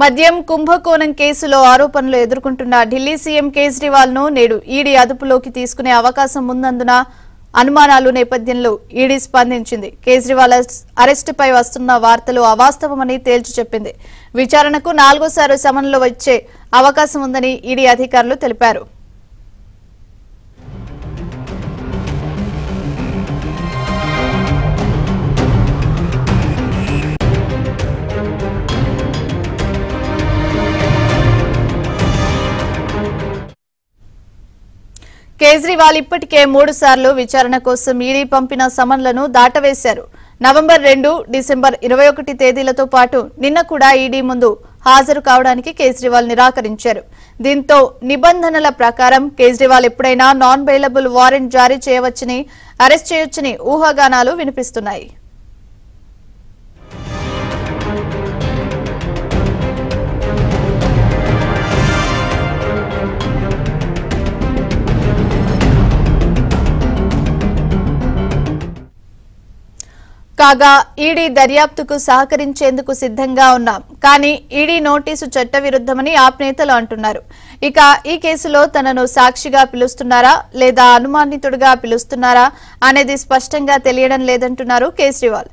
మద్యం కుంభకోణం కేసులో ఆరోపణలు ఎదుర్కొంటున్న ఢిల్లీ సీఎం కేజ్రీవాల్ ను నేడు ఈడీ అదుపులోకి తీసుకునే అవకాశం ఉందందున అనుమానాలు నేపథ్యంలో ఈడీ స్పందించింది. కేజ్రీవాల్ అరెస్టుపై వస్తున్న వార్తలు అవాస్తవమని తేల్చి చెప్పింది. విచారణకు 4వ సమన్లో వచ్చే అవకాశం ఉందని ఈడీ అధికారులు తెలిపారు. కేజ్రీవాల్ ఇప్పటికే 3 సార్లు విచారణ కోసం ఈడీ పంపిన సమన్లను దాటవేశారు. నవంబర్ 2, డిసెంబర్ 21 తేదీలతో పాటు నిన్న కూడా ఈడీ ముందు హాజరు కావడానికి కేజ్రీవాల్ నిరాకరించారు. దీంతో నిబంధనల ప్రకారం కేజ్రీవాల్ ఎప్పుడైనా నాన్ బెయిలబుల్ వారెంట్ జారీ చేయవచ్చని, అరెస్ట్ చేయొచ్చని ఊహాగానాలు వినిపిస్తున్నాయి. కాగా ఈడీ దర్యాప్తుకు సహకరించేందుకు సిద్ధంగా ఉన్నాం, కానీ ఈడీ నోటీసు చట్టవిరుద్ధమని ఆప్ నేతలు అంటున్నారు. ఇక ఈ కేసులో తనను సాక్షిగా పిలుస్తున్నారా లేదా అనుమానితుడిగా పిలుస్తున్నారా అనేది స్పష్టంగా తెలియడం లేదంటున్నారు కేజ్రీవాల్.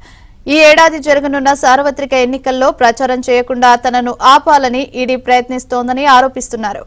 ఈ ఏడాది జరగనున్న సార్వత్రిక ఎన్నికల్లో ప్రచారం చేయకుండా తనను ఆపాలని ఈడీ ప్రయత్నిస్తోందని ఆరోపిస్తున్నారు.